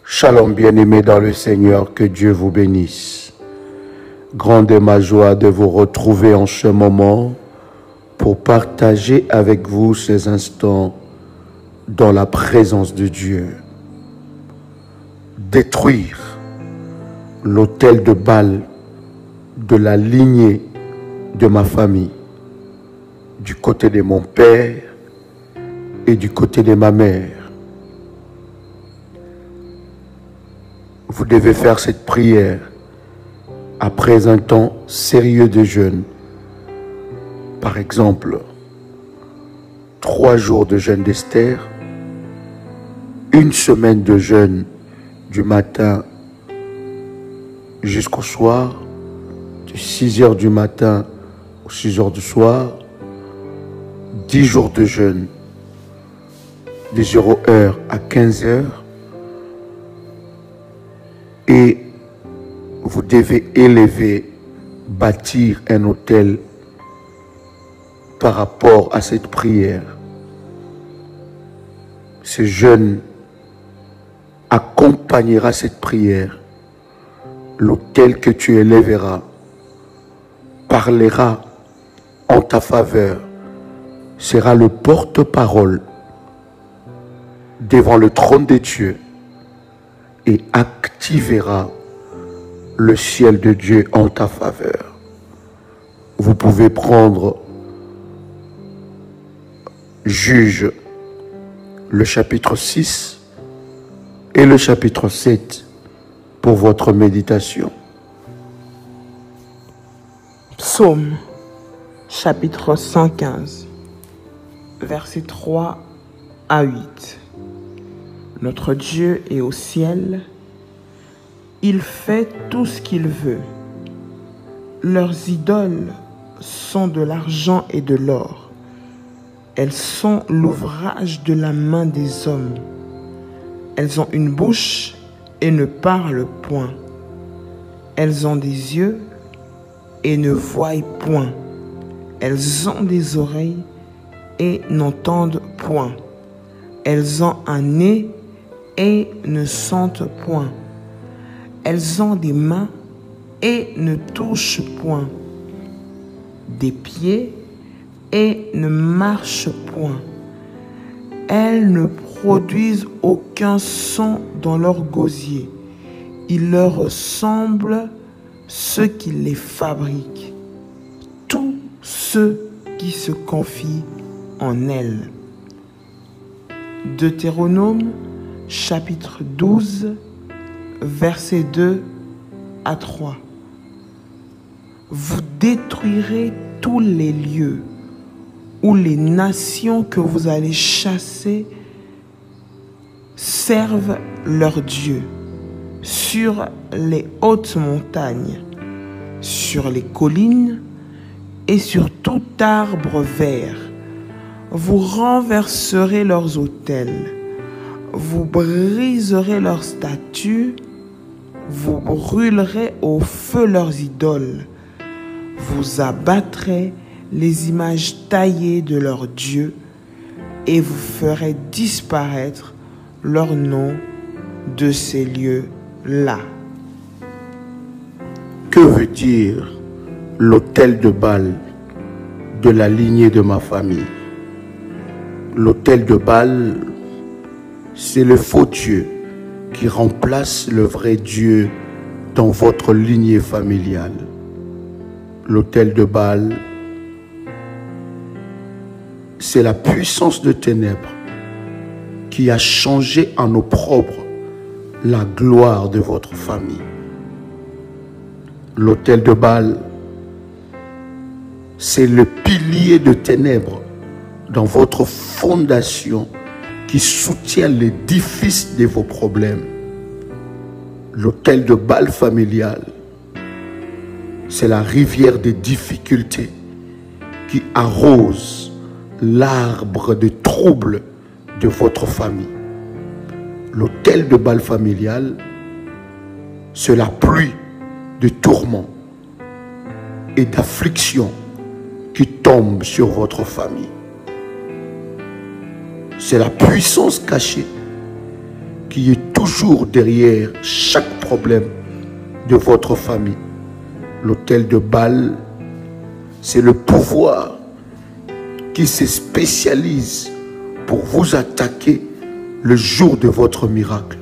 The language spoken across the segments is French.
Shalom bien-aimés dans le Seigneur, que Dieu vous bénisse. Grande est ma joie de vous retrouver en ce moment pour partager avec vous ces instants dans la présence de Dieu. Détruire l'autel de Baal de la lignée de ma famille, du côté de mon père et du côté de ma mère. Vous devez faire cette prière après un temps sérieux de jeûne. Par exemple, 3 jours de jeûne d'Esther, 1 semaine de jeûne du matin jusqu'au soir, de 6 heures du matin aux 6 heures du soir, 10 jours de jeûne de 0 heure à 15 heures, et vous devez bâtir un autel par rapport à cette prière. Ce jeûne accompagnera cette prière. L'autel que tu élèveras parlera en ta faveur, sera le porte-parole devant le trône de Dieu et activera le ciel de Dieu en ta faveur. Vous pouvez prendre Juge, le chapitre 6 et le chapitre 7 pour votre méditation. Psaume, chapitre 115, versets 3 à 8. Notre Dieu est au ciel, il fait tout ce qu'il veut. Leurs idoles sont de l'argent et de l'or. Elles sont l'ouvrage de la main des hommes. Elles ont une bouche et ne parlent point. Elles ont des yeux et ne voient point. Elles ont des oreilles et n'entendent point. Elles ont un nez et ne sentent point. Elles ont des mains et ne touchent point. Des pieds et ne marchent point. Elles ne produisent aucun son dans leur gosier. Il leur ressemble ceux qui les fabriquent, tous ceux qui se confient en elles. Deutéronome, chapitre 12, versets 2 à 3. Vous détruirez tous les lieux où les nations que vous allez chasser servent leur Dieu, sur les hautes montagnes, sur les collines et sur tout arbre vert. Vous renverserez leurs autels, vous briserez leurs statues, vous brûlerez au feu leurs idoles, vous abattrez les images taillées de leurs dieux et vous ferez disparaître leur nom de ces lieux-là. Que veut dire l'autel de Baal de la lignée de ma famille? L'autel de Baal, c'est le faux Dieu qui remplace le vrai Dieu dans votre lignée familiale. L'autel de Baal, c'est la puissance de ténèbres qui a changé en opprobre la gloire de votre famille. L'autel de Baal, c'est le pilier de ténèbres dans votre fondation qui soutient l'édifice de vos problèmes. L'autel de Baal familial, c'est la rivière des difficultés qui arrose l'arbre de troubles de votre famille. L'autel de Baal familial, c'est la pluie de tourments et d'affliction qui tombe sur votre famille. C'est la puissance cachée qui est toujours derrière chaque problème de votre famille. L'autel de Baal, c'est le pouvoir qui se spécialise pour vous attaquer le jour de votre miracle.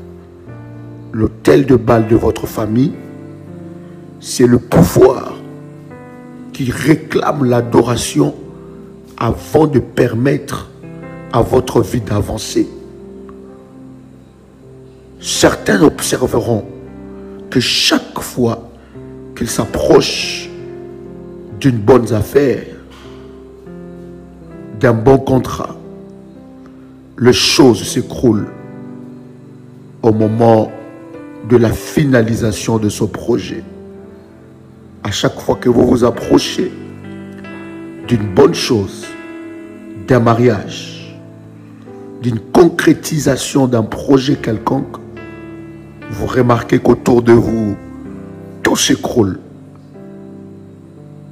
L'autel de Baal de votre famille, c'est le pouvoir qui réclame l'adoration avant de permettre à votre vie d'avancer. Certains observeront que chaque fois qu'ils s'approchent d'une bonne affaire, d'un bon contrat, les choses s'écroulent au moment de la finalisation de ce projet. À chaque fois que vous vous approchez d'une bonne chose, d'un mariage, d'une concrétisation d'un projet quelconque, vous remarquez qu'autour de vous, tout s'écroule.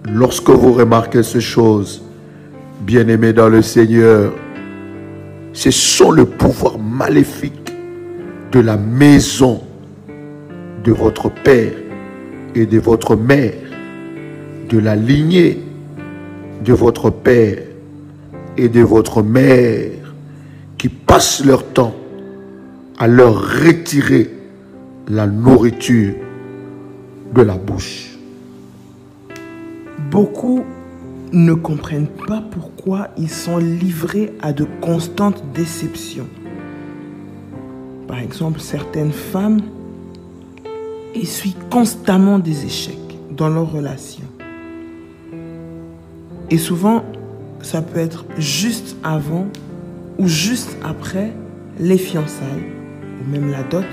Lorsque vous remarquez ces choses, bien-aimés dans le Seigneur, ce sont le pouvoir maléfique de la maison de votre père et de votre mère, de la lignée de votre père et de votre mère, qui passent leur temps à leur retirer la nourriture de la bouche. Beaucoup ne comprennent pas pourquoi ils sont livrés à de constantes déceptions. Par exemple, certaines femmes essuient constamment des échecs dans leurs relations. Et souvent, ça peut être juste avant ou juste après les fiançailles, ou même la dot.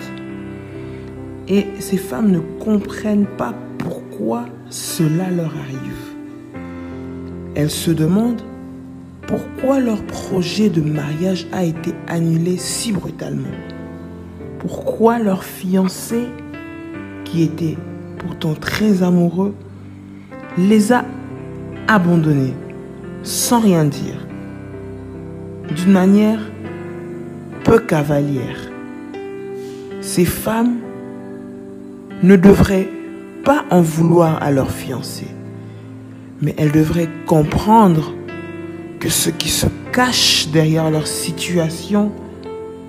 Et ces femmes ne comprennent pas pourquoi cela leur arrive. Elles se demandent pourquoi leur projet de mariage a été annulé si brutalement. Pourquoi leur fiancé, qui était pourtant très amoureux, les a abandonnés sans rien dire, d'une manière peu cavalière. Ces femmes ne devraient pas en vouloir à leur fiancé, mais elles devraient comprendre que ce qui se cache derrière leur situation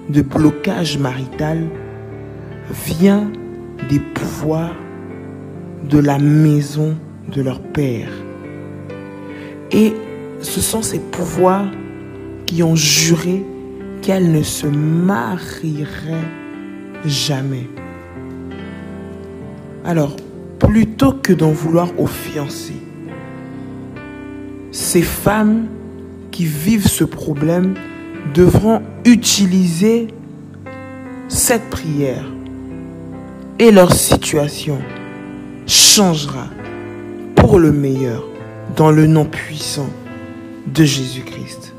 de blocage marital vient des pouvoirs de la maison de leur père. Et ce sont ces pouvoirs qui ont juré qu'elles ne se marieraient jamais. Alors, plutôt que d'en vouloir aux fiancés, ces femmes qui vivent ce problème devront utiliser cette prière et leur situation changera pour le meilleur dans le nom puissant de Jésus-Christ.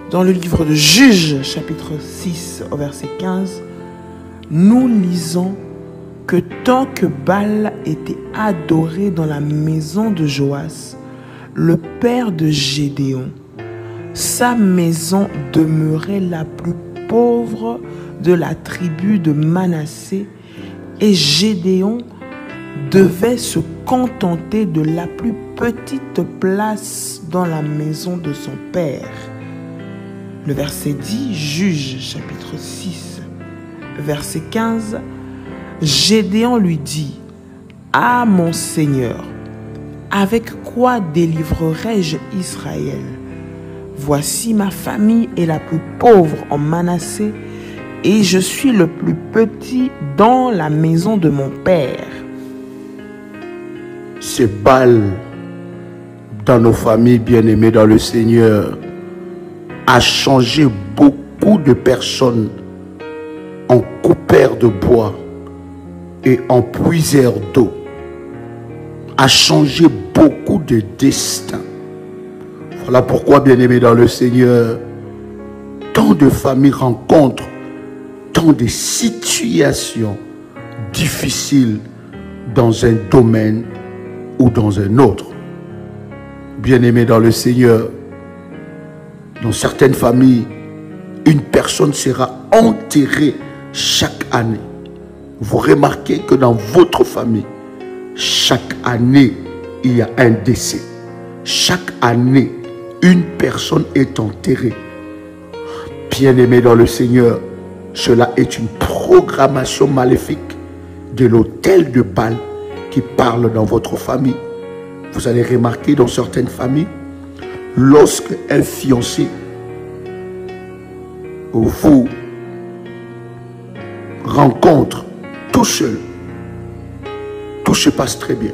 Dans le livre de Juges, chapitre 6, au verset 15, nous lisons que tant que Baal était adoré dans la maison de Joas, le père de Gédéon, sa maison demeurait la plus pauvre de la tribu de Manassé et Gédéon devait se contenter de la plus petite place dans la maison de son père. Le verset dit, Juges chapitre 6, verset 15, Gédéon lui dit, « Ah mon Seigneur, avec quoi délivrerai-je Israël? Voici ma famille est la plus pauvre en Manassé et je suis le plus petit dans la maison de mon père. » C'est Baal dans nos familles bien-aimées dans le Seigneur a changé beaucoup de personnes en coupeurs de bois et en puiseurs d'eau, a changé beaucoup de destins. Voilà pourquoi, bien-aimés dans le Seigneur, tant de familles rencontrent tant de situations difficiles dans un domaine ou dans un autre. Bien-aimés dans le Seigneur, dans certaines familles, une personne sera enterrée chaque année. Vous remarquez que dans votre famille, chaque année, il y a un décès. Chaque année, une personne est enterrée. Bien-aimés dans le Seigneur, cela est une programmation maléfique de l'autel de Baal qui parle dans votre famille. Vous allez remarquer dans certaines familles, lorsque un fiancé vous rencontre tout seul, tout se passe très bien.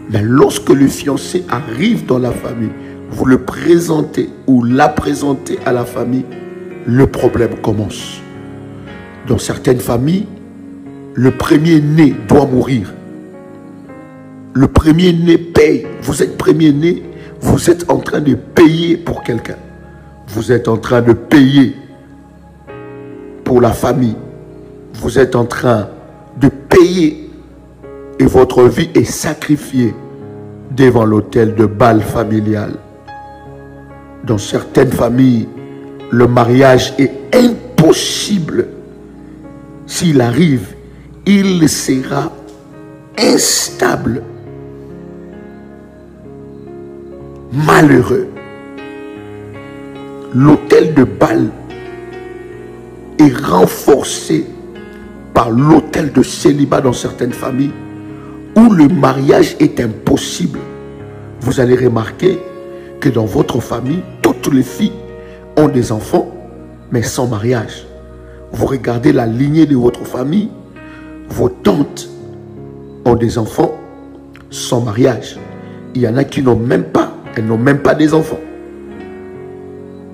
Mais lorsque le fiancé arrive dans la famille, vous le présentez ou la présentez à la famille, le problème commence. Dans certaines familles, le premier-né doit mourir. Le premier-né paye. Vous êtes premier-né, vous êtes en train de payer pour quelqu'un. Vous êtes en train de payer pour la famille. Vous êtes en train de payer et votre vie est sacrifiée devant l'autel de Baal familial. Dans certaines familles, le mariage est impossible. S'il arrive, il sera instable, malheureux. L'autel de Baal est renforcé par l'autel de célibat dans certaines familles où le mariage est impossible. Vous allez remarquer que dans votre famille, toutes les filles ont des enfants, mais sans mariage. Vous regardez la lignée de votre famille, vos tantes ont des enfants sans mariage. Il y en a qui n'ont même pas, elles n'ont même pas des enfants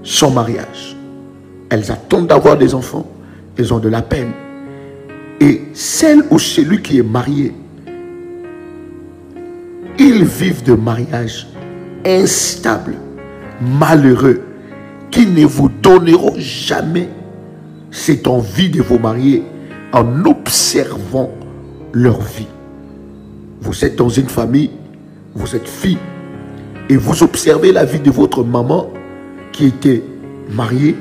sans mariage. Elles attendent d'avoir des enfants, elles ont de la peine. Et celle ou celui qui est marié, ils vivent de mariage instable, malheureux, qui ne vous donneront jamais cette envie de vous marier en observant leur vie. Vous êtes dans une famille, vous êtes fille, et vous observez la vie de votre maman qui était mariée,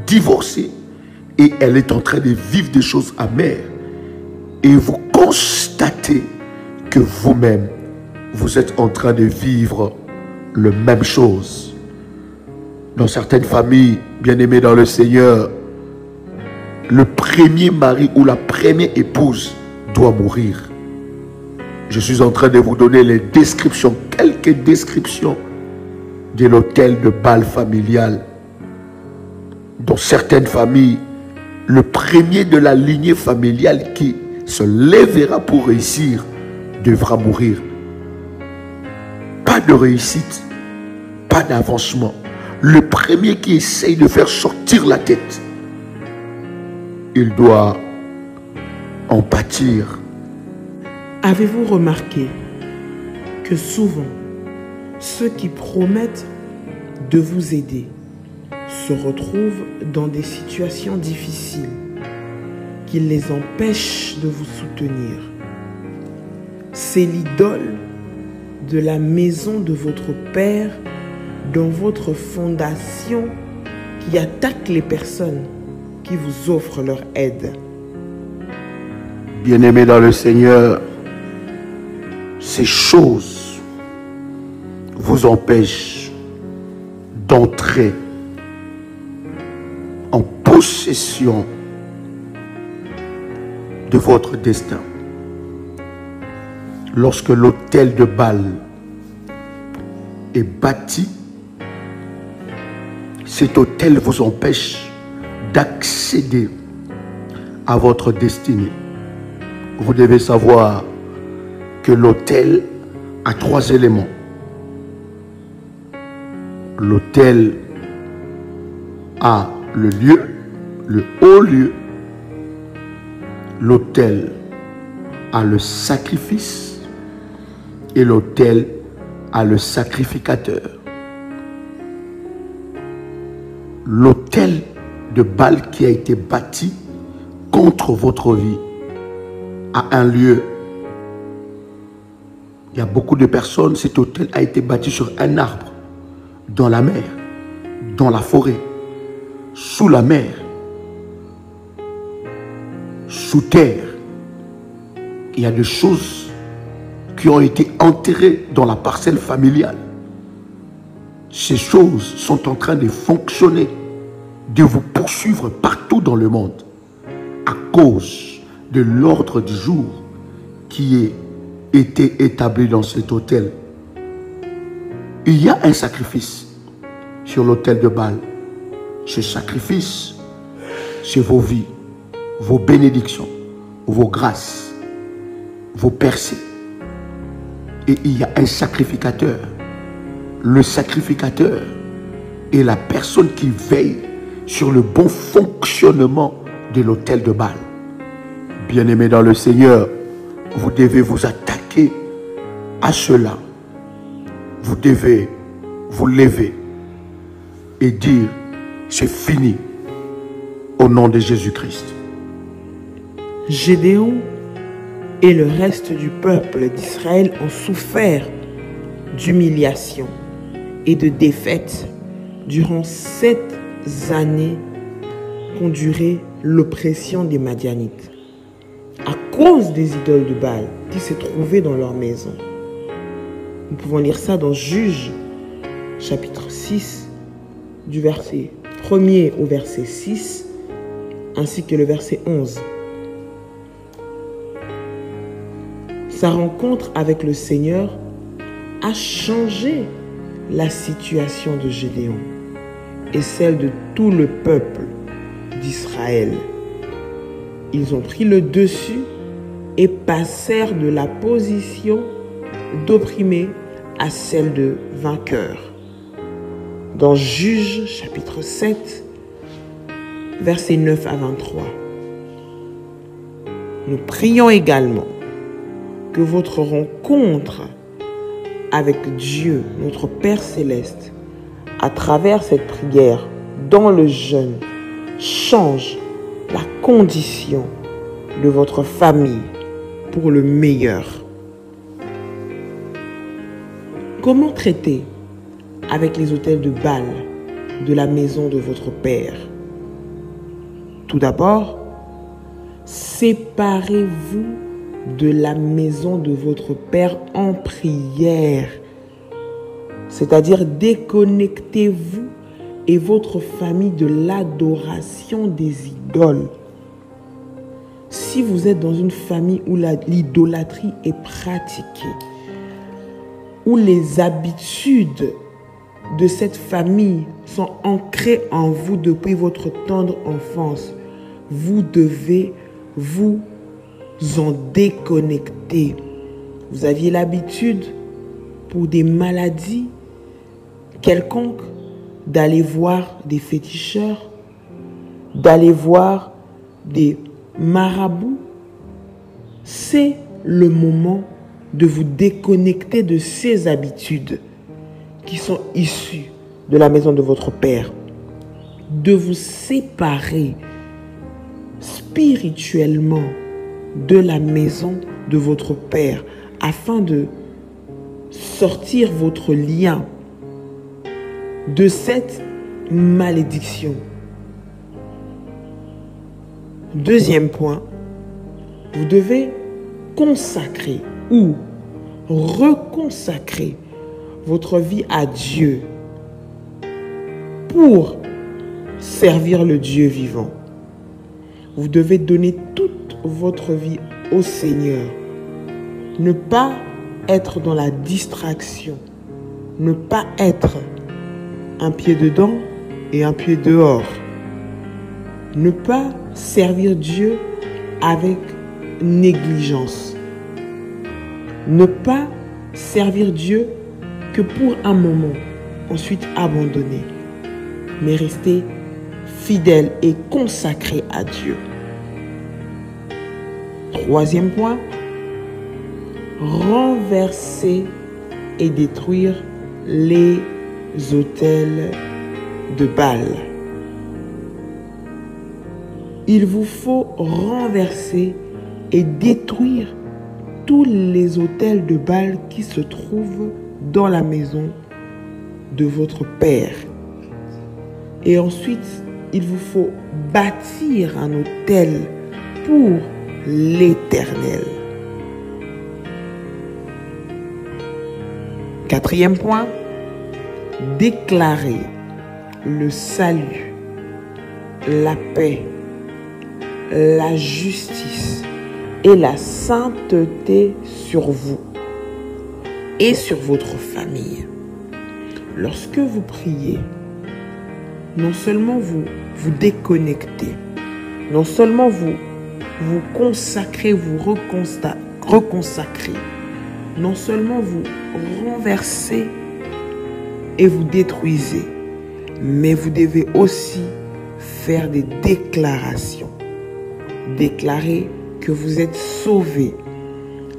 divorcée, et elle est en train de vivre des choses amères. Et vous constatez que vous-même, vous êtes en train de vivre la même chose. Dans certaines familles, bien-aimées dans le Seigneur, le premier mari ou la première épouse doit mourir. Je suis en train de vous donner les descriptions, quelques descriptions de l'autel de Baal familial. Dans certaines familles, le premier de la lignée familiale qui se lèvera pour réussir devra mourir. Pas de réussite, pas d'avancement. Le premier qui essaye de faire sortir la tête, il doit en pâtir. Avez-vous remarqué que souvent, ceux qui promettent de vous aider se retrouvent dans des situations difficiles qui les empêchent de vous soutenir? C'est l'idole de la maison de votre Père dans votre fondation qui attaque les personnes qui vous offrent leur aide. Bien-aimés dans le Seigneur, ces choses vous empêchent d'entrer en possession de votre destin. Lorsque l'autel de Baal est bâti, cet autel vous empêche d'accéder à votre destinée. Vous devez savoir que l'autel a 3 éléments. L'autel a le lieu, le haut lieu. L'autel a le sacrifice et l'autel a le sacrificateur. L'autel de Baal qui a été bâti contre votre vie a un lieu. Il y a beaucoup de personnes, cet autel a été bâti sur un arbre, dans la mer, dans la forêt. sous la mer, sous terre. Il y a des choses qui ont été enterrées dans la parcelle familiale. Ces choses sont en train de fonctionner, de vous poursuivre partout dans le monde à cause de l'ordre du jour qui a été établi dans cet autel. Il y a un sacrifice sur l'autel de Baal. Ce sacrifice, c'est vos vies, vos bénédictions, vos grâces, vos percées. Et il y a un sacrificateur. Le sacrificateur est la personne qui veille sur le bon fonctionnement de l'autel de Baal. Bien-aimés dans le Seigneur, vous devez vous attaquer à cela. Vous devez vous lever et dire, c'est fini, au nom de Jésus-Christ. Gédéon et le reste du peuple d'Israël ont souffert d'humiliation et de défaite durant 7 années qu'ont duré l'oppression des Madianites à cause des idoles de Baal qui se trouvaient dans leur maison. Nous pouvons lire ça dans Juges, chapitre 6, du verset 1er au verset 6, ainsi que le verset 11. Sa rencontre avec le Seigneur a changé la situation de Gédéon et celle de tout le peuple d'Israël. Ils ont pris le dessus et passèrent de la position d'opprimés à celle de vainqueurs. Dans Juges chapitre 7, versets 9 à 23. Nous prions également que votre rencontre avec Dieu, notre Père Céleste, à travers cette prière, dans le jeûne, change la condition de votre famille pour le meilleur. Comment traiter avec les autels de Baal de la maison de votre Père? Tout d'abord, séparez-vous de la maison de votre Père en prière. C'est-à-dire déconnectez-vous et votre famille de l'adoration des idoles. Si vous êtes dans une famille où l'idolâtrie est pratiquée, où les habitudes de cette famille sont ancrées en vous depuis votre tendre enfance, vous devez vous en déconnecter. Vous aviez l'habitude, pour des maladies quelconques, d'aller voir des féticheurs, d'aller voir des marabouts. C'est le moment de vous déconnecter de ces habitudes qui sont issues de la maison de votre Père, de vous séparer spirituellement de la maison de votre Père afin de sortir votre lien de cette malédiction. Deuxième point, vous devez consacrer ou reconsacrer votre vie à Dieu pour servir le Dieu vivant. Vous devez donner toute votre vie au Seigneur. Ne pas être dans la distraction. Ne pas être un pied dedans et un pied dehors. Ne pas servir Dieu avec négligence. Ne pas servir Dieu que pour un moment, ensuite abandonner. Mais rester fidèle et consacré à Dieu. Troisième point, renverser et détruire les autels de Baal. Il vous faut renverser et détruire tous les autels de Baal qui se trouvent dans la maison de votre Père. Et ensuite, il vous faut bâtir un autel pour l'Éternel. Quatrième point, déclarer le salut, la paix, la justice et la sainteté sur vous et sur votre famille. Lorsque vous priez, non seulement vous vous déconnectez, non seulement vous vous consacrez, vous reconsacrez, non seulement vous renversez et vous détruisez, mais vous devez aussi faire des déclarations. Déclarer que vous êtes sauvés,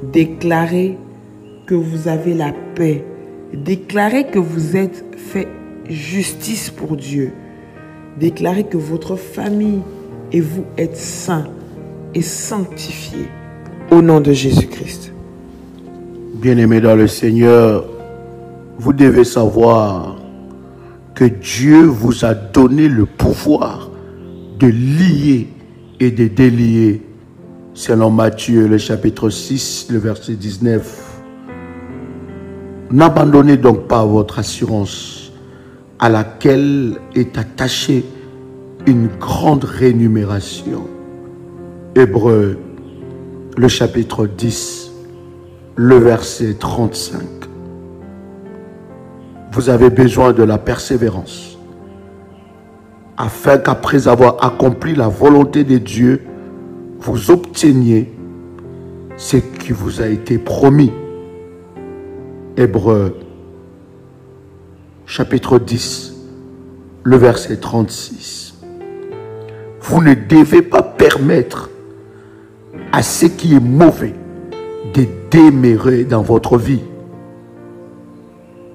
déclarer que vous avez la paix, déclarer que vous êtes fait justice pour Dieu, déclarer que votre famille et vous êtes saints et sanctifiés au nom de Jésus-Christ. Bien-aimés dans le Seigneur, vous devez savoir que Dieu vous a donné le pouvoir de lier et de délier, selon Matthieu, le chapitre 6, le verset 19. N'abandonnez donc pas votre assurance à laquelle est attachée une grande rémunération. Hébreux, le chapitre 10, le verset 35. Vous avez besoin de la persévérance, afin qu'après avoir accompli la volonté de Dieu, vous obteniez ce qui vous a été promis. Hébreux, chapitre 10, le verset 36. Vous ne devez pas permettre à ce qui est mauvais de demeurer dans votre vie.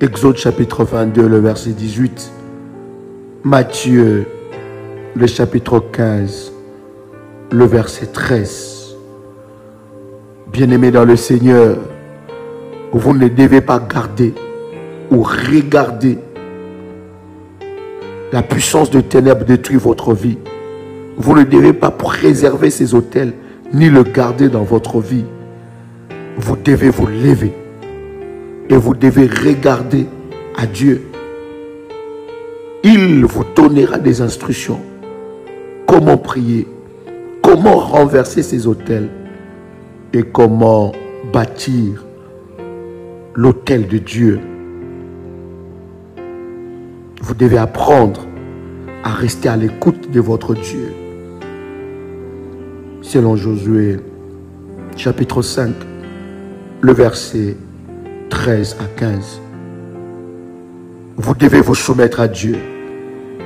Exode chapitre 22, le verset 18. Matthieu, le chapitre 15, le verset 13. Bien-aimés dans le Seigneur, vous ne devez pas garder ou regarder la puissance de ténèbres détruire votre vie. Vous ne devez pas préserver ces autels ni le garder dans votre vie. Vous devez vous lever et vous devez regarder à Dieu. Il vous donnera des instructions. Comment prier, comment renverser ces autels et comment bâtir l'autel de Dieu. Vous devez apprendre à rester à l'écoute de votre Dieu. Selon Josué, chapitre 5, le verset 13 à 15. Vous devez vous soumettre à Dieu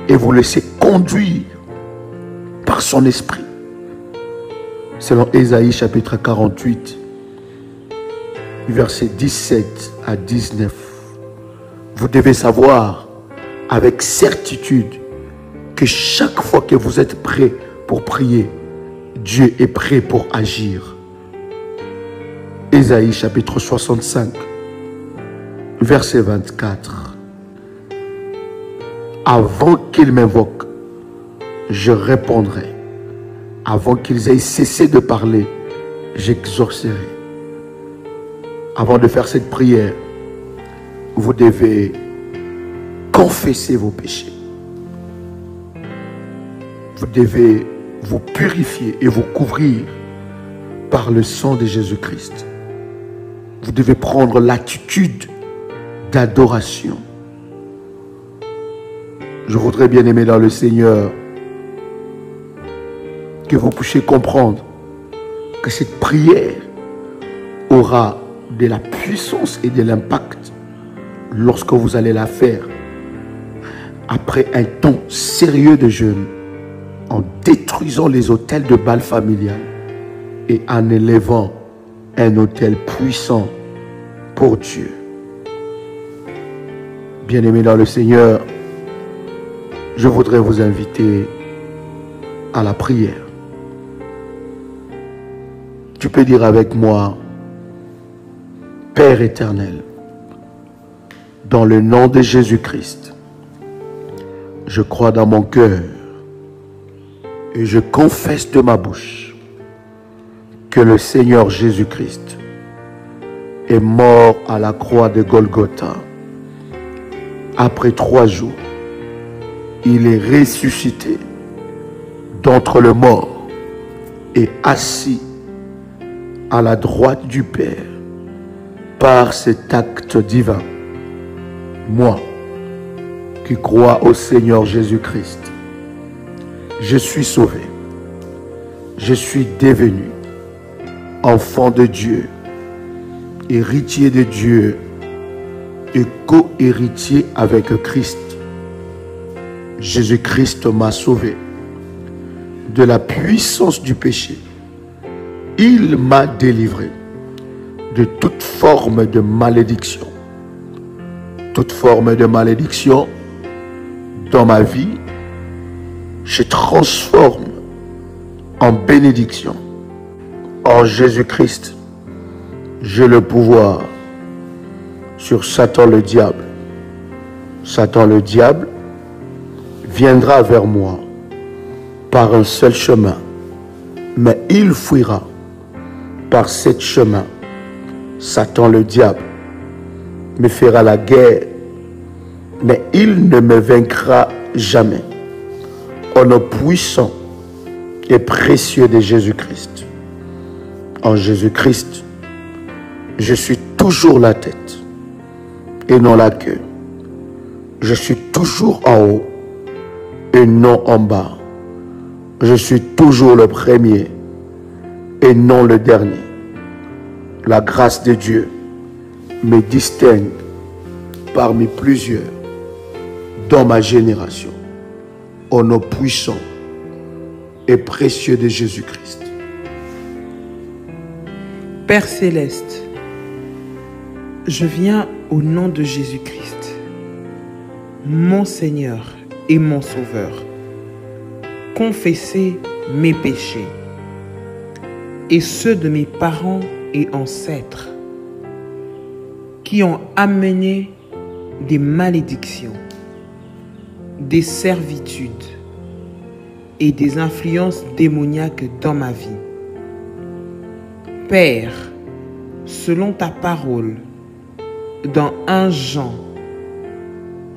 et vous laisser conduire par son esprit. Selon Ésaïe, chapitre 48, verset 17 à 19. Vous devez savoir avec certitude que chaque fois que vous êtes prêt pour prier, Dieu est prêt pour agir. Ésaïe chapitre 65, verset 24. Avant qu'ils m'invoquent, je répondrai. Avant qu'ils aient cessé de parler, j'exaucerai. Avant de faire cette prière, vous devez confesser vos péchés. Vous devez vous purifier et vous couvrir par le sang de Jésus-Christ. Vous devez prendre l'attitude d'adoration. Je voudrais bien aimer dans le Seigneur que vous puissiez comprendre que cette prière aura de la puissance et de l'impact lorsque vous allez la faire après un temps sérieux de jeûne, en détruisant les autels de Baal familial et en élevant un autel puissant pour Dieu. Bien-aimés dans le Seigneur, je voudrais vous inviter à la prière. Tu peux dire avec moi: Père éternel, dans le nom de Jésus-Christ, je crois dans mon cœur et je confesse de ma bouche que le Seigneur Jésus-Christ est mort à la croix de Golgotha. Après 3 jours, il est ressuscité d'entre les morts et assis à la droite du Père. Par cet acte divin, moi qui crois au Seigneur Jésus-Christ, je suis sauvé. Je suis devenu enfant de Dieu, héritier de Dieu et co-héritier avec Christ. Jésus-Christ m'a sauvé de la puissance du péché. Il m'a délivré de toute forme de malédiction. Toute forme de malédiction dans ma vie, je transforme en bénédiction. En Jésus-Christ, j'ai le pouvoir sur Satan le diable. Satan le diable viendra vers moi par un seul chemin, mais il fuira par 7 chemins. Satan le diable me fera la guerre, mais il ne me vaincra jamais. Au nom puissant et précieux de Jésus-Christ. En Jésus-Christ, je suis toujours la tête et non la queue. Je suis toujours en haut et non en bas. Je suis toujours le premier et non le dernier. La grâce de Dieu me distingue parmi plusieurs dans ma génération. Au nom puissant et précieux de Jésus-Christ. Père céleste, je viens au nom de Jésus-Christ, mon Seigneur et mon Sauveur, confesser mes péchés et ceux de mes parents et ancêtres qui ont amené des malédictions, des servitudes et des influences démoniaques dans ma vie. Père, selon ta parole, dans 1 Jean,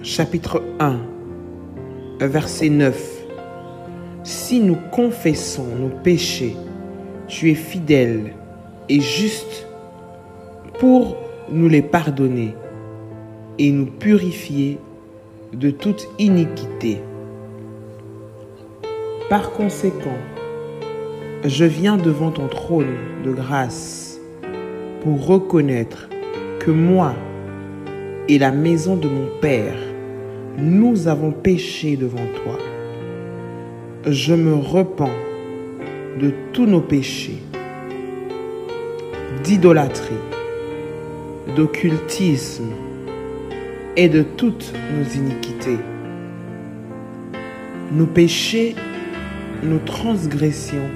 chapitre 1, verset 9, si nous confessons nos péchés, tu es fidèle et juste pour nous les pardonner et nous purifier de toute iniquité. Par conséquent, je viens devant ton trône de grâce pour reconnaître que moi et la maison de mon Père, nous avons péché devant toi. Je me repens de tous nos péchés, d'idolâtrie, d'occultisme et de toutes nos iniquités. Nos péchés, nos transgressions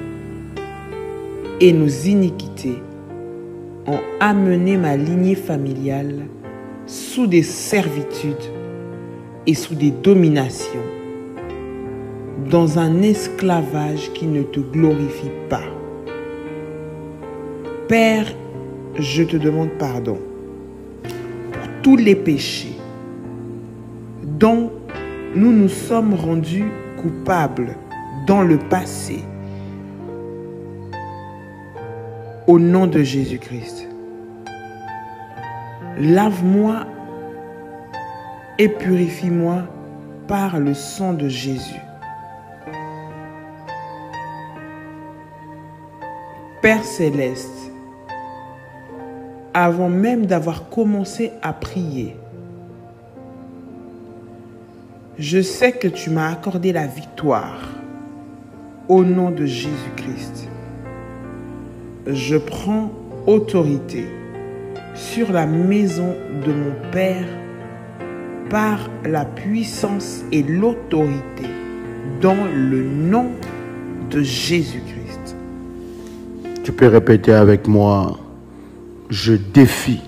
et nos iniquités ont amené ma lignée familiale sous des servitudes et sous des dominations, dans un esclavage qui ne te glorifie pas. Père, je te demande pardon pour tous les péchés dont nous nous sommes rendus coupables dans le passé. Au nom de Jésus-Christ, lave-moi et purifie-moi par le sang de Jésus. Père céleste, avant même d'avoir commencé à prier, je sais que tu m'as accordé la victoire. Au nom de Jésus-Christ, je prends autorité sur la maison de mon Père par la puissance et l'autorité dans le nom de Jésus-Christ. Tu peux répéter avec moi: je défie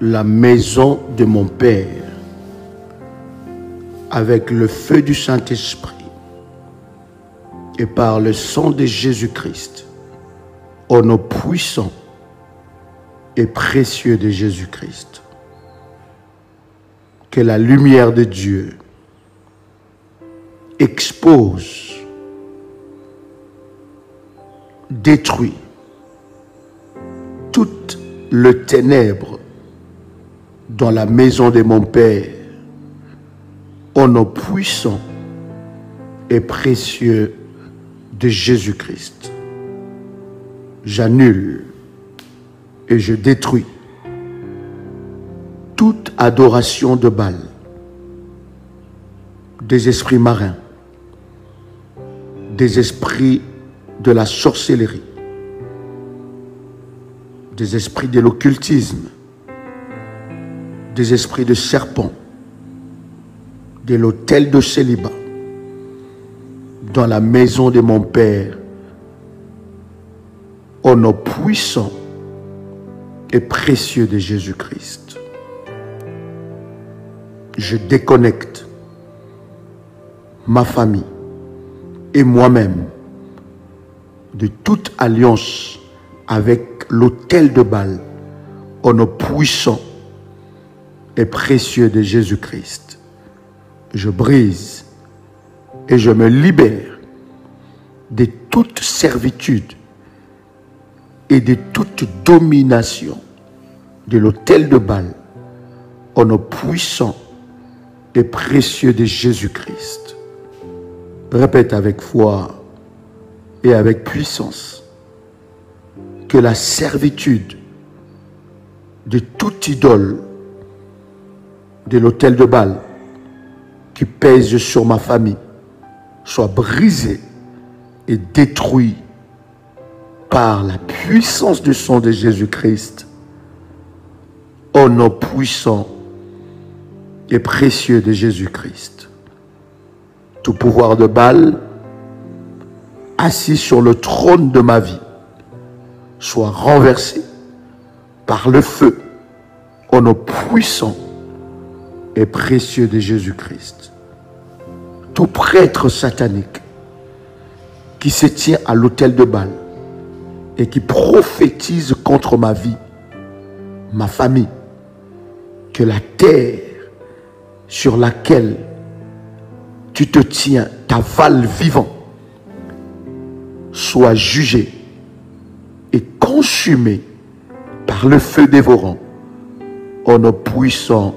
la maison de mon Père avec le feu du Saint-Esprit. et par le sang de Jésus-Christ, au nom puissant et précieux de Jésus-Christ, que la lumière de Dieu expose, détruit toutes les ténèbres dans la maison de mon Père, au nom puissant et précieux de Jésus-Christ. J'annule et je détruis toute adoration de Baal, des esprits marins, des esprits de la sorcellerie, des esprits de l'occultisme, des esprits de serpents, de l'autel de célibat, dans la maison de mon Père, au nom puissant et précieux de Jésus-Christ. Je déconnecte ma famille et moi-même de toute alliance avec l'autel de Baal, au nom puissant et précieux de Jésus-Christ. Je brise et je me libère de toute servitude et de toute domination de l'autel de Baal, au nom puissant et précieux de Jésus-Christ. Répète avec foi et avec puissance que la servitude de toute idole de l'autel de Baal qui pèse sur ma famille soit brisée et détruite par la puissance du sang de Jésus-Christ, au nom puissant et précieux de Jésus-Christ. Tout pouvoir de Baal assis sur le trône de ma vie soit renversé par le feu, au nom puissant et précieux de Jésus-Christ. Tout prêtre satanique qui se tient à l'autel de Baal et qui prophétise contre ma vie, ma famille, que la terre sur laquelle tu te tiens, ta val vivant, soit jugée et consumée par le feu dévorant, au nom puissant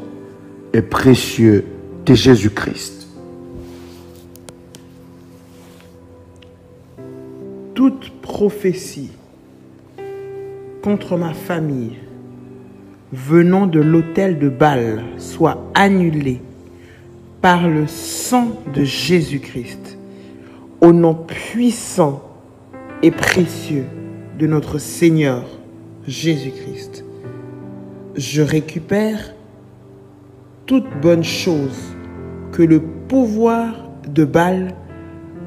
et précieux de Jésus-Christ. Toute prophétie contre ma famille venant de l'autel de Baal soit annulée par le sang de Jésus-Christ, au nom puissant et précieux de notre Seigneur Jésus-Christ. Je récupère toute bonne chose que le pouvoir de Baal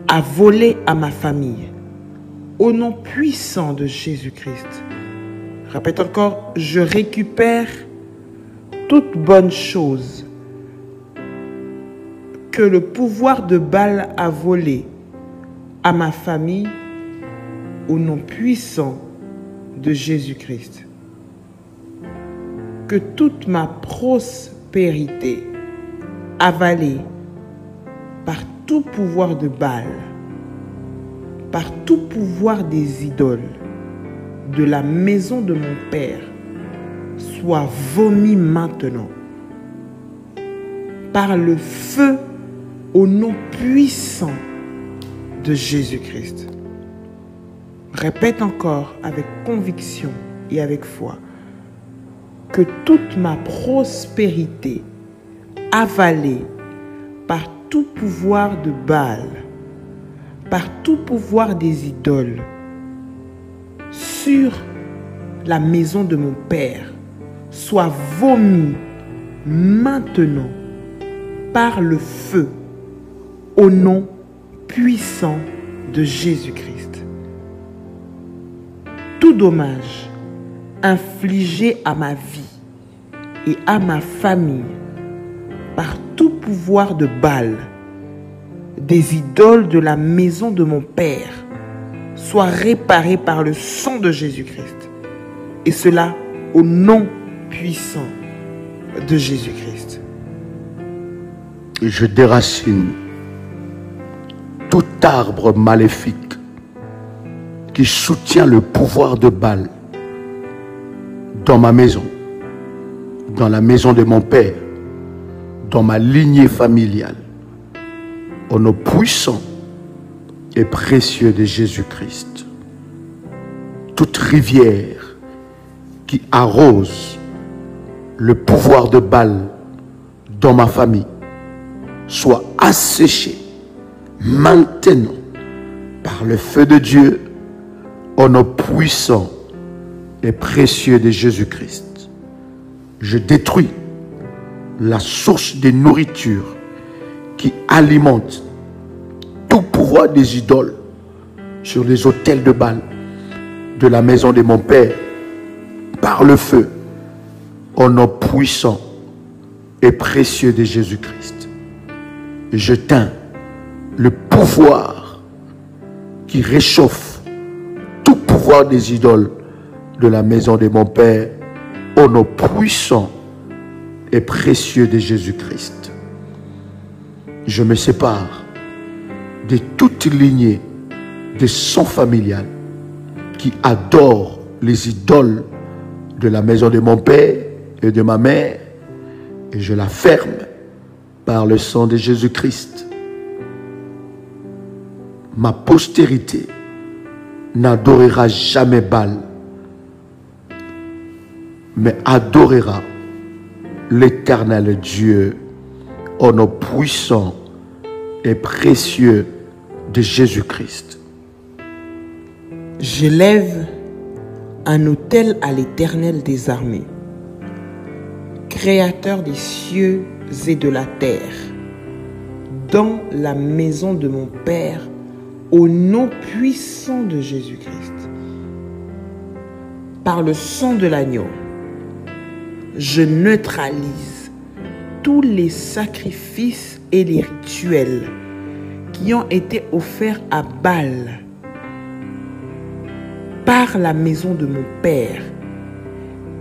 a volé à ma famille, au nom puissant de Jésus-Christ. Répète encore, je récupère toute bonne chose que le pouvoir de Baal a volé à ma famille, au nom puissant de Jésus-Christ. Que toute ma prospérité avalée par tout pouvoir de Baal, par tout pouvoir des idoles de la maison de mon Père, soit vomi maintenant par le feu, au nom puissant de Jésus-Christ. Répète encore avec conviction et avec foi que toute ma prospérité avalée par tout pouvoir de Baal, par tout pouvoir des idoles, sur la maison de mon Père, soit vomi maintenant par le feu, au nom puissant de Jésus-Christ. Tout dommage infligé à ma vie et à ma famille par tout pouvoir de Baal, des idoles de la maison de mon Père soient réparées par le sang de Jésus-Christ. Et cela au nom puissant de Jésus-Christ. Je déracine tout arbre maléfique qui soutient le pouvoir de Baal dans ma maison, dans la maison de mon Père, dans ma lignée familiale, au nom puissant et précieux de Jésus-Christ. Toute rivière qui arrose le pouvoir de Baal dans ma famille soit asséchée maintenant par le feu de Dieu au nom puissant et précieux de Jésus-Christ. Je détruis la source de nourriture qui alimente tout pouvoir des idoles sur les autels de Baal de la maison de mon Père par le feu au nom puissant et précieux de Jésus-Christ. Je teins le pouvoir qui réchauffe tout pouvoir des idoles de la maison de mon Père au nom puissant et précieux de Jésus-Christ. Je me sépare de toute lignée de sang familial qui adore les idoles de la maison de mon Père et de ma mère, et je la ferme par le sang de Jésus-Christ. Ma postérité n'adorera jamais Baal, mais adorera l'Éternel Dieu au nom puissant et précieux de Jésus-Christ. J'élève un autel à l'Éternel des armées, Créateur des cieux et de la terre, dans la maison de mon Père, au nom puissant de Jésus-Christ. Par le sang de l'agneau, je neutralise tous les sacrifices et les rituels qui ont été offerts à Baal par la maison de mon Père,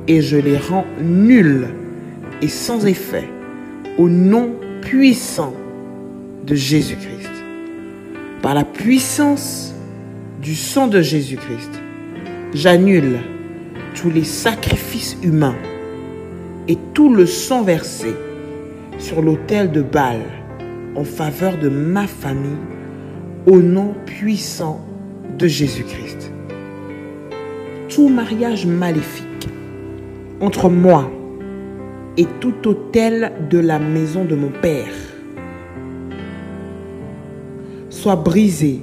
et je les rends nuls et sans effet au nom puissant de Jésus-Christ. Par la puissance du sang de Jésus-Christ, j'annule tous les sacrifices humains et tout le sang versé sur l'autel de Baal en faveur de ma famille au nom puissant de Jésus-Christ. Tout mariage maléfique entre moi et tout autel de la maison de mon Père soit brisé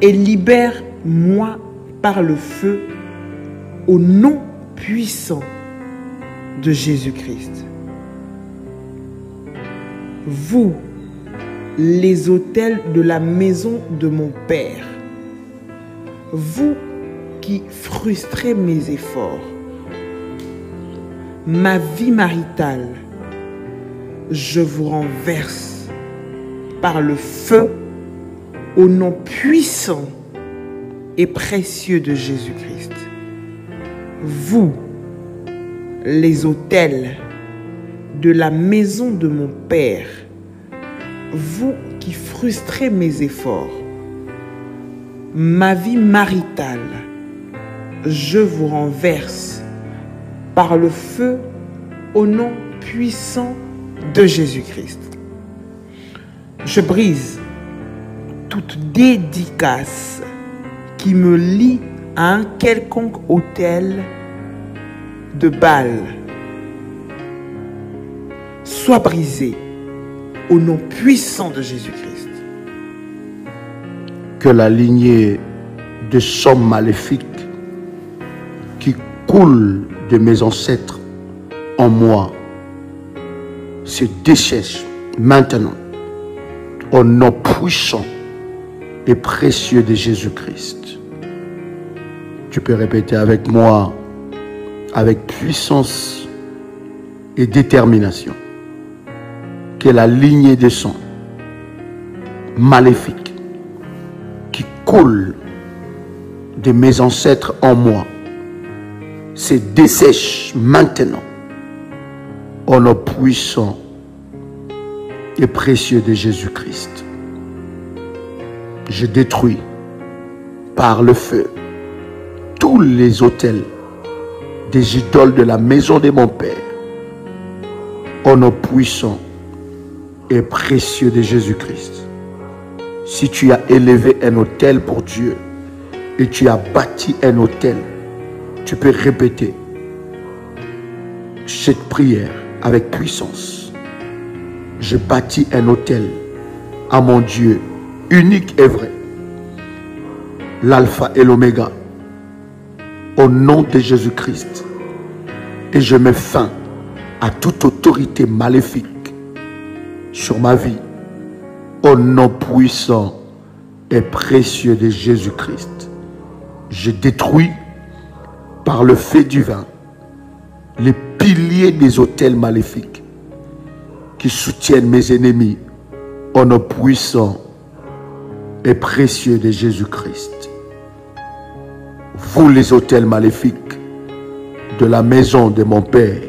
et libère-moi par le feu au nom puissant de Jésus-Christ. Vous, les autels de la maison de mon Père, vous qui frustrez mes efforts, ma vie maritale, je vous renverse par le feu au nom puissant et précieux de Jésus-Christ. Vous, les autels de la maison de mon Père, vous qui frustrez mes efforts, ma vie maritale, je vous renverse par le feu au nom puissant de Jésus-Christ. Je brise toute dédicace qui me lie à un quelconque autel de Baal. Soit brisé au nom puissant de Jésus-Christ. Que la lignée de sang maléfique qui coule de mes ancêtres en moi se dessèche maintenant au nom puissant et précieux de Jésus-Christ. Tu peux répéter avec moi, avec puissance et détermination. que la lignée de sang maléfique qui coule de mes ancêtres en moi se dessèche maintenant au nom puissant et précieux de Jésus-Christ. Je détruis par le feu tous les autels des idoles de la maison de mon Père au nom puissant et précieux de Jésus-Christ. Si tu as élevé un autel pour Dieu et tu as bâti un autel, tu peux répéter cette prière avec puissance. Je bâtis un autel à mon Dieu unique et vrai, l'alpha et l'oméga, au nom de Jésus-Christ. Et je mets fin à toute autorité maléfique sur ma vie, au nom puissant et précieux de Jésus-Christ. Je détruis par le feu divin les piliers des autels maléfiques qui soutiennent mes ennemis, au nom puissant et précieux de Jésus-Christ. Vous les autels maléfiques de la maison de mon Père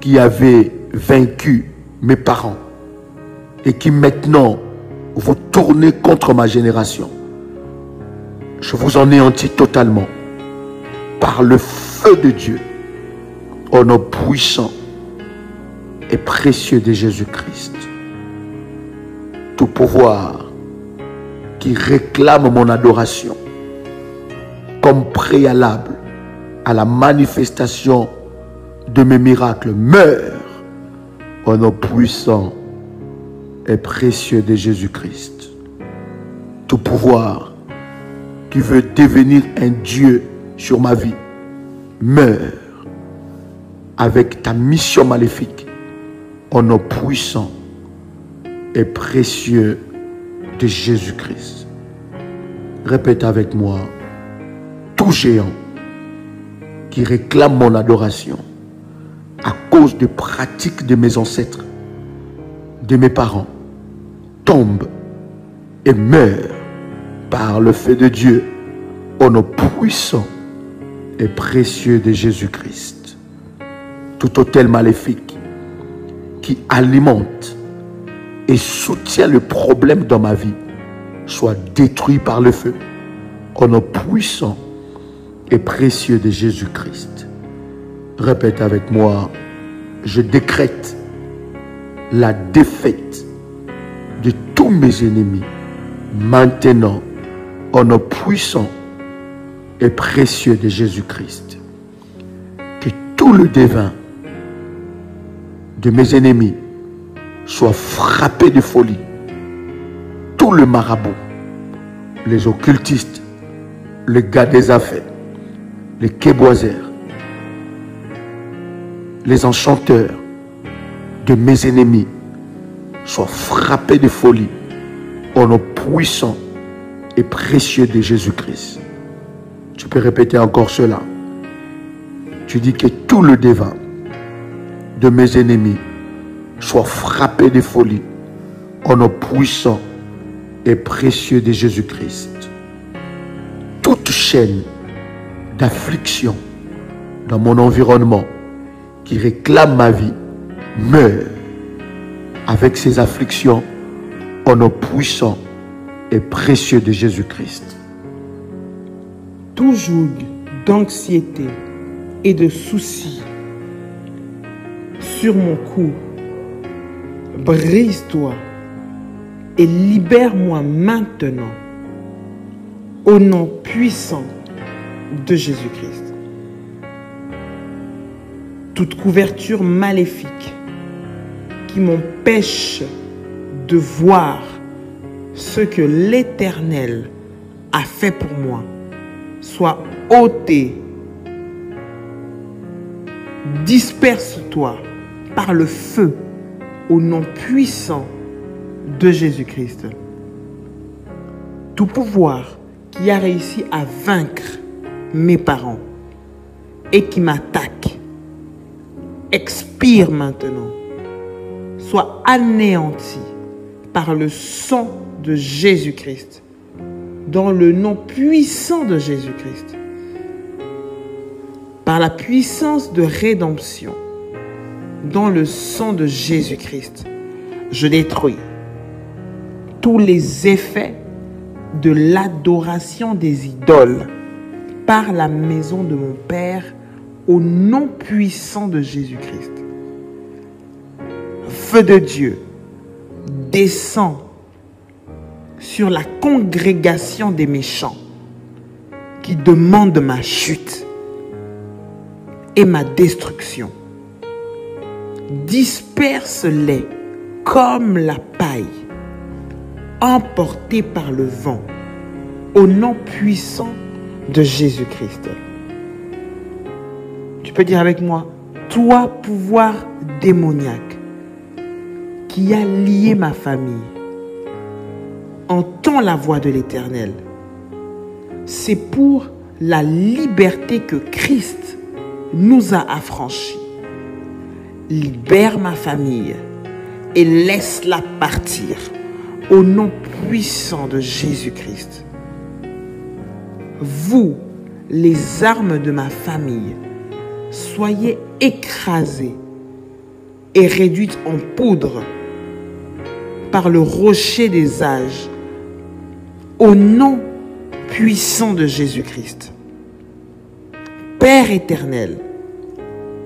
qui avez vaincu mes parents et qui maintenant vous tournez contre ma génération, je vous anéantis totalement par le feu de Dieu au nom puissant et précieux de Jésus-Christ. Tout pouvoir qui réclame mon adoration comme préalable à la manifestation de mes miracles meurt au nom puissant et précieux de Jésus-Christ. Tout pouvoir qui veut devenir un Dieu sur ma vie meurt avec ta mission maléfique au nom puissant et précieux de Jésus-Christ. Répète avec moi: tout géant qui réclame mon adoration à cause des pratiques de mes ancêtres, de mes parents, tombe et meurt par le feu de Dieu au nom puissant et précieux de Jésus-Christ. Tout autel maléfique qui alimente et soutient le problème dans ma vie soit détruit par le feu au nom puissant et précieux de Jésus-Christ. Répète avec moi: je décrète la défaite de tous mes ennemis maintenant au nom puissant et précieux de Jésus-Christ. Que tout le devin de mes ennemis soit frappé de folie. Tout le marabout, les occultistes, les gars des affaires, les québoiseurs, les enchanteurs de mes ennemis soient frappés de folie au nom puissant et précieux de Jésus-Christ. Tu peux répéter encore cela. Tu dis que tout le devin de mes ennemis soit frappé de folie au nom puissant et précieux de Jésus-Christ. Toute chaîne d'affliction dans mon environnement qui réclame ma vie meurt avec ces afflictions au nom puissant et précieux de Jésus-Christ. Tout joug d'anxiété et de soucis sur mon cou, brise-toi et libère-moi maintenant au nom puissant de Jésus-Christ. Toute couverture maléfique qui m'empêche de voir ce que l'Éternel a fait pour moi soit ôtée. Disperse-toi par le feu au nom puissant de Jésus-Christ. Tout pouvoir qui a réussi à vaincre mes parents et qui m'attaque expire maintenant soit anéanti par le sang de Jésus-Christ, dans le nom puissant de Jésus-Christ, par la puissance de rédemption, dans le sang de Jésus-Christ, je détruis tous les effets de l'adoration des idoles par la maison de mon Père, au nom puissant de Jésus-Christ. Feu de Dieu, descend sur la congrégation des méchants qui demandent ma chute et ma destruction. Disperse-les comme la paille, emportée par le vent, au nom puissant de Jésus-Christ. Tu peux dire avec moi, toi, pouvoir démoniaque qui a lié ma famille, entends la voix de l'Éternel. C'est pour la liberté que Christ nous a affranchis. Libère ma famille et laisse-la partir au nom puissant de Jésus-Christ. Vous, les armes de ma famille, soyez écrasées et réduites en poudre par le rocher des âges, au nom puissant de Jésus-Christ. Père éternel,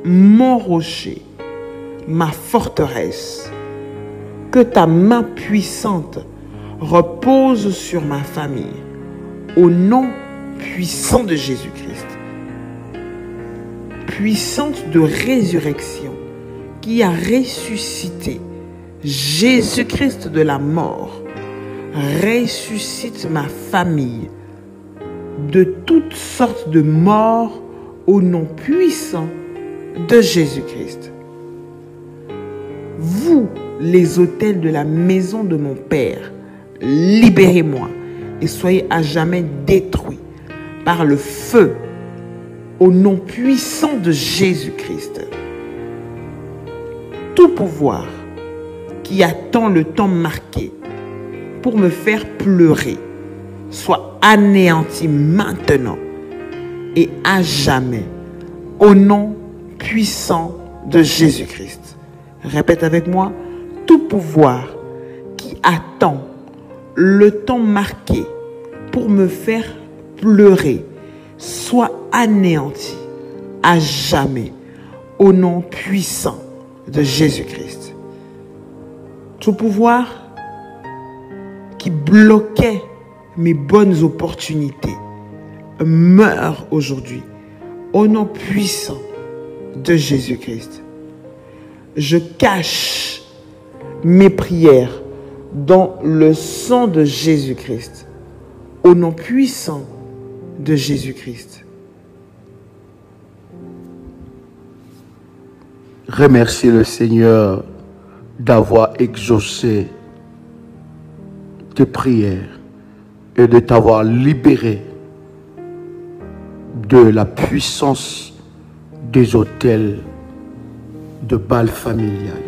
mon rocher, ma forteresse, que ta main puissante repose sur ma famille, au nom puissant de Jésus-Christ. Puissante de résurrection, qui a ressuscité Jésus-Christ de la mort, ressuscite ma famille de toutes sortes de morts au nom puissant de Jésus-Christ. Vous, les autels de la maison de mon Père, libérez-moi et soyez à jamais détruits par le feu au nom puissant de Jésus-Christ. Tout pouvoir qui attend le temps marqué pour me faire pleurer soit anéanti maintenant et à jamais au nom puissant de Jésus-Christ. Répète avec moi, tout pouvoir qui attend le temps marqué pour me faire pleurer soit anéanti à jamais au nom puissant de Jésus-Christ. Tout pouvoir qui bloquait mes bonnes opportunités meurt aujourd'hui au nom puissant de Jésus-Christ. Je cache mes prières dans le sang de Jésus-Christ au nom puissant de Jésus-Christ. Remerciez le Seigneur d'avoir exaucé tes prières et de t'avoir libéré de la puissance des autels de Baal familial.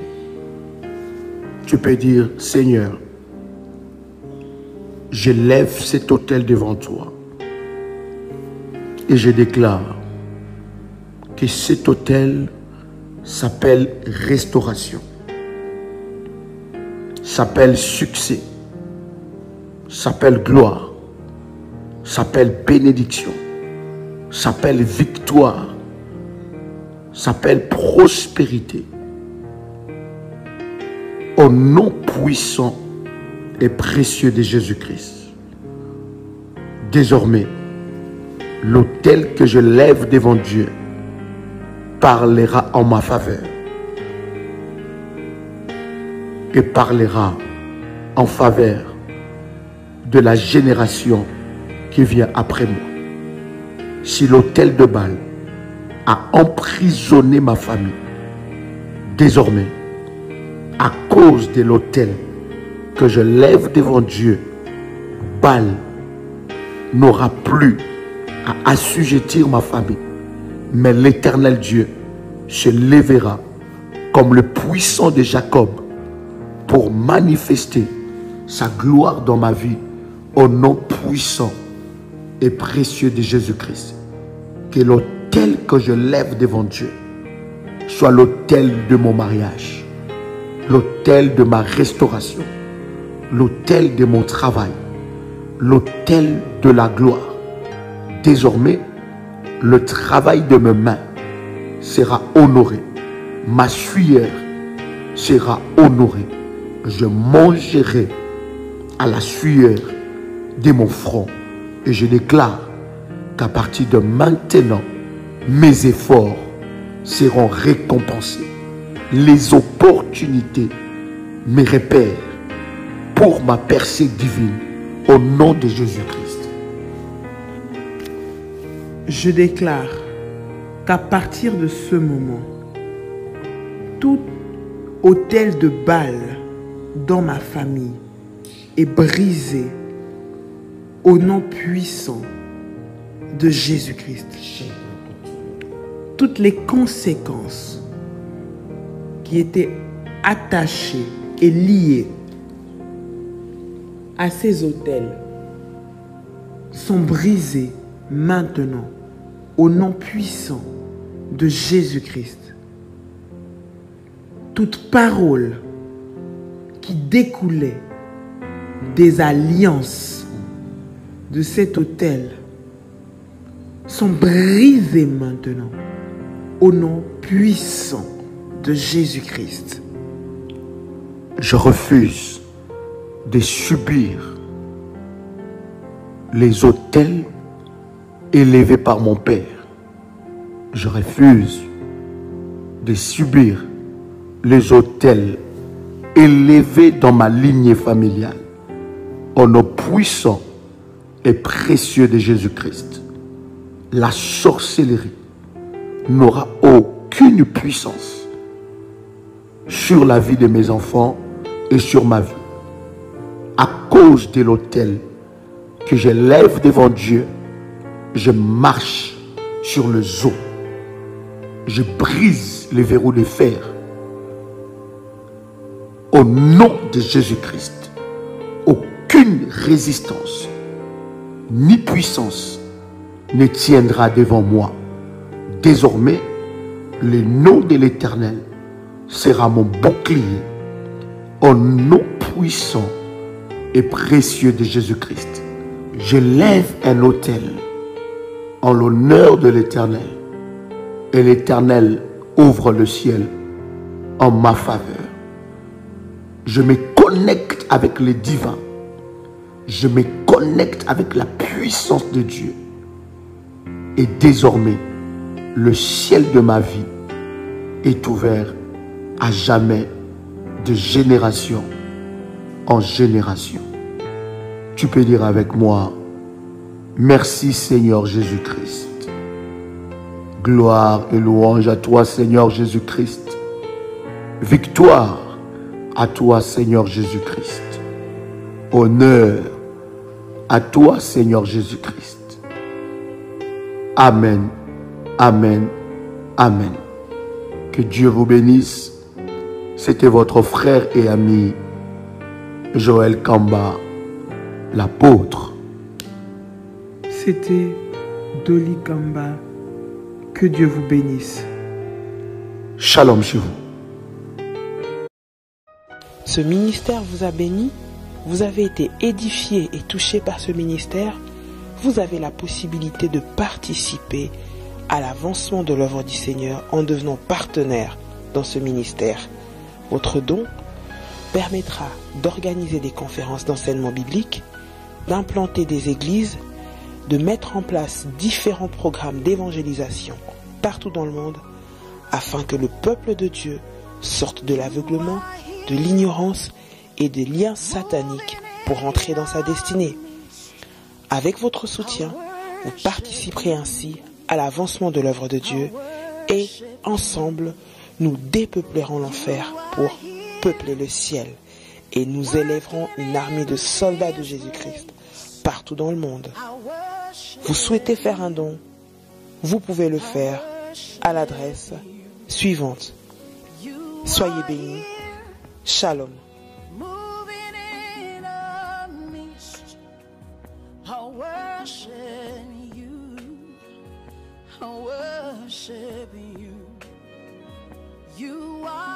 Tu peux dire, Seigneur, je lève cet autel devant toi et je déclare que cet autel s'appelle restauration, s'appelle succès, s'appelle gloire, s'appelle bénédiction, s'appelle victoire, s'appelle prospérité. Au nom puissant et précieux de Jésus-Christ. Désormais, l'autel que je lève devant Dieu parlera en ma faveur et parlera en faveur de la génération qui vient après moi. Si l'autel de Baal a emprisonné ma famille, désormais, à cause de l'autel que je lève devant Dieu, Baal n'aura plus à assujettir ma famille, mais l'Éternel Dieu se lèvera comme le puissant de Jacob pour manifester sa gloire dans ma vie au nom puissant et précieux de Jésus-Christ. Que l'autel que je lève devant Dieu soit l'autel de mon mariage, l'autel de ma restauration, l'autel de mon travail, l'autel de la gloire. Désormais, le travail de mes mains sera honoré. Ma sueur sera honorée. Je mangerai à la sueur de mon front. Et je déclare qu'à partir de maintenant, mes efforts seront récompensés. Les opportunités me repèrent pour ma percée divine au nom de Jésus-Christ. Je déclare qu'à partir de ce moment, tout autel de Baal dans ma famille est brisé au nom puissant de Jésus-Christ. Toutes les conséquences qui étaient attachées et liées à ces autels sont brisées maintenant au nom puissant de Jésus-Christ. Toute parole qui découlait des alliances de cet autel sont brisées maintenant au nom puissant de Jésus-Christ. Je refuse de subir les autels élevés par mon Père. Je refuse de subir les autels élevés dans ma lignée familiale. Au nom puissant et précieux de Jésus-Christ, la sorcellerie n'aura aucune puissance sur la vie de mes enfants et sur ma vie. À cause de l'autel que je lève devant Dieu, je marche sur le zoo. Je brise les verrous de fer. Au nom de Jésus-Christ, aucune résistance ni puissance ne tiendra devant moi. Désormais, le nom de l'Éternel sera mon bouclier. Au nom puissant et précieux de Jésus-Christ, je lève un autel en l'honneur de l'Éternel. Et l'Éternel ouvre le ciel en ma faveur. Je me connecte avec le divin. Je me connecte avec la puissance de Dieu. Et désormais, le ciel de ma vie est ouvert à jamais, de génération en génération. Tu peux dire avec moi, merci Seigneur Jésus-Christ. Gloire et louange à toi Seigneur Jésus-Christ. Victoire à toi Seigneur Jésus-Christ. Honneur à toi Seigneur Jésus-Christ. Amen, amen, amen. Que Dieu vous bénisse. C'était votre frère et ami Joël Kamba, l'apôtre. C'était Dolly Kamba. Que Dieu vous bénisse. Shalom chez vous. Ce ministère vous a béni. Vous avez été édifié et touché par ce ministère. Vous avez la possibilité de participer à l'avancement de l'œuvre du Seigneur en devenant partenaire dans ce ministère. Votre don permettra d'organiser des conférences d'enseignement biblique, d'implanter des églises, de mettre en place différents programmes d'évangélisation partout dans le monde afin que le peuple de Dieu sorte de l'aveuglement, de l'ignorance et des liens sataniques pour entrer dans sa destinée. Avec votre soutien, vous participerez ainsi à l'avancement de l'œuvre de Dieu et ensemble, nous dépeuplerons l'enfer pour peupler le ciel et nous élèverons une armée de soldats de Jésus-Christ partout dans le monde. Vous souhaitez faire un don? Vous pouvez le faire à l'adresse suivante. Soyez bénis. Shalom. worship you. I worship you. You are